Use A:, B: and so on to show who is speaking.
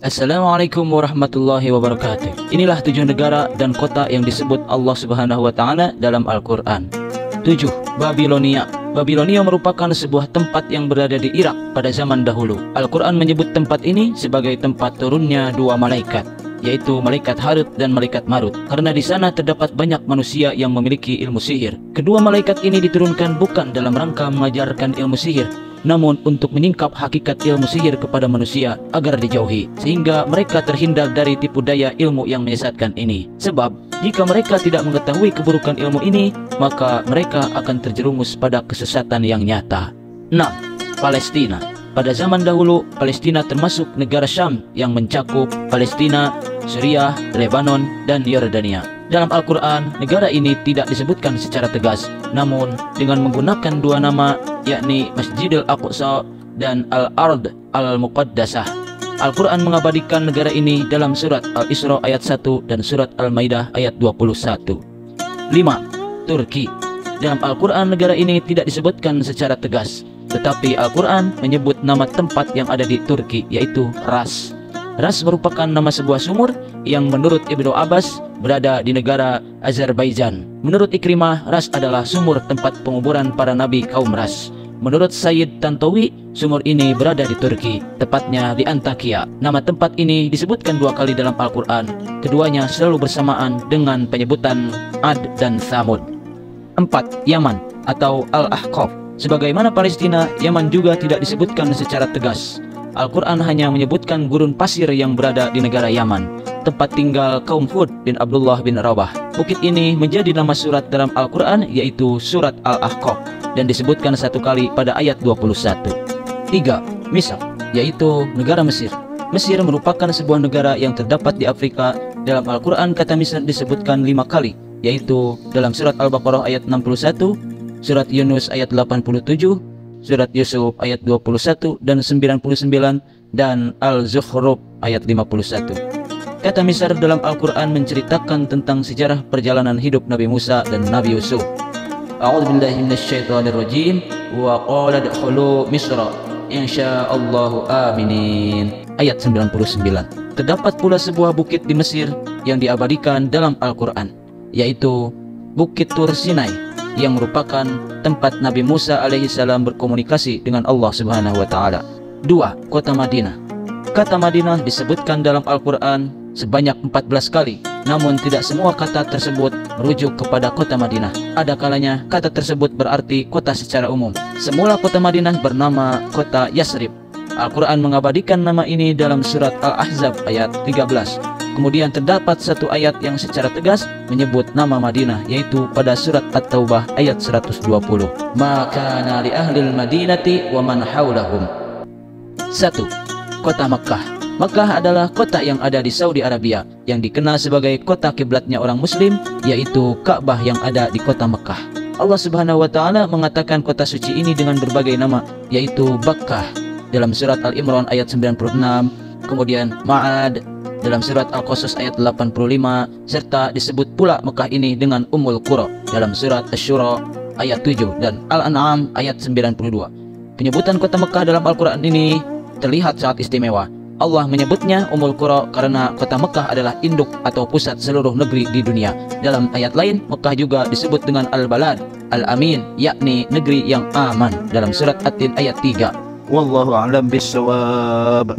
A: Assalamualaikum warahmatullahi wabarakatuh. Inilah 7 negara dan kota yang disebut Allah Subhanahu wa Ta'ala dalam Al-Quran. 7. Babilonia. Babilonia merupakan sebuah tempat yang berada di Irak pada zaman dahulu. Al-Quran menyebut tempat ini sebagai tempat turunnya 2 malaikat, yaitu malaikat Harut dan malaikat Marut, karena di sana terdapat banyak manusia yang memiliki ilmu sihir. Kedua malaikat ini diturunkan bukan dalam rangka mengajarkan ilmu sihir, namun untuk menyingkap hakikat ilmu sihir kepada manusia agar dijauhi, sehingga mereka terhindar dari tipu daya ilmu yang menyesatkan ini. Sebab jika mereka tidak mengetahui keburukan ilmu ini, maka mereka akan terjerumus pada kesesatan yang nyata. 6. Palestina. Pada zaman dahulu, Palestina termasuk negara Syam yang mencakup Palestina, Suriah, Lebanon, dan Yordania. Dalam Al-Quran, negara ini tidak disebutkan secara tegas, namun dengan menggunakan 2 nama, yakni Masjidil Aqsa dan Al-Ard Al-Muqaddasah. Al-Quran mengabadikan negara ini dalam surat Al-Isra ayat 1 dan surat Al-Maidah ayat 21. 5. Turki. Dalam Al-Quran, negara ini tidak disebutkan secara tegas, tetapi Al-Quran menyebut nama tempat yang ada di Turki, yaitu Ras. Ras merupakan nama sebuah sumur yang menurut Ibnu Abbas berada di negara Azerbaijan. Menurut Ikrimah, Ras adalah sumur tempat penguburan para nabi kaum Ras. Menurut Sayyid Tantawi, sumur ini berada di Turki, tepatnya di Antakya. Nama tempat ini disebutkan 2 kali dalam Al-Quran. Keduanya selalu bersamaan dengan penyebutan Ad dan Thamud. 4. Yaman atau Al-Ahqaf. Sebagaimana Palestina, Yaman juga tidak disebutkan secara tegas. Al-Quran hanya menyebutkan gurun pasir yang berada di negara Yaman, tempat tinggal kaum Hud bin Abdullah bin Rabah. Bukit ini menjadi nama surat dalam Al-Quran, yaitu surat Al-Ahqaf, dan disebutkan 1 kali pada ayat 21. 3. Misr, yaitu negara Mesir. Mesir merupakan sebuah negara yang terdapat di Afrika. Dalam Al-Quran, kata Misr disebutkan 5 kali, yaitu dalam surat Al-Baqarah ayat 61, surat Yunus ayat 87, surat Yusuf ayat 21 dan 99, dan Al-Zukhruf ayat 51. Kata Misr dalam Al-Quran menceritakan tentang sejarah perjalanan hidup Nabi Musa dan Nabi Yusuf. A'udzubillahi minasyaitonirrajim. Wa qala dkhulu Misra insyaallahu aminin. Ayat 99. Terdapat pula sebuah bukit di Mesir yang diabadikan dalam Al-Quran, yaitu Bukit Tur Sinai, yang merupakan tempat Nabi Musa alaihissalam berkomunikasi dengan Allah Subhanahu wa Ta'ala. 2. Kota Madinah. Kata Madinah disebutkan dalam Al-Quran sebanyak 14 kali, namun tidak semua kata tersebut merujuk kepada kota Madinah. Ada kalanya kata tersebut berarti kota secara umum. Semula kota Madinah bernama kota Yasrib. Al-Quran mengabadikan nama ini dalam surat Al-Ahzab ayat 13. Kemudian terdapat 1 ayat yang secara tegas menyebut nama Madinah, yaitu pada surat At-Taubah ayat 120. Maka li ahlil madinati wa man haulahum. 1. Kota Makkah. Makkah adalah kota yang ada di Saudi Arabia, yang dikenal sebagai kota kiblatnya orang muslim, yaitu Ka'bah yang ada di kota Makkah. Allah Subhanahu wa Ta'ala mengatakan kota suci ini dengan berbagai nama, yaitu Bakkah dalam surat Al-Imran ayat 96, kemudian Ma'ad dalam surat Al-Qasas ayat 85, serta disebut pula Mekah ini dengan Ummul Qura dalam surat Asy-Syura ayat 7 dan Al-An'am ayat 92. Penyebutan kota Mekah dalam Al-Quran ini terlihat sangat istimewa. Allah menyebutnya Ummul Qura karena kota Mekah adalah induk atau pusat seluruh negeri di dunia. Dalam ayat lain, Mekah juga disebut dengan Al-Balad, Al-Amin, yakni negeri yang aman dalam surat At-Tin ayat 3. Wallahu a'lam bishawab.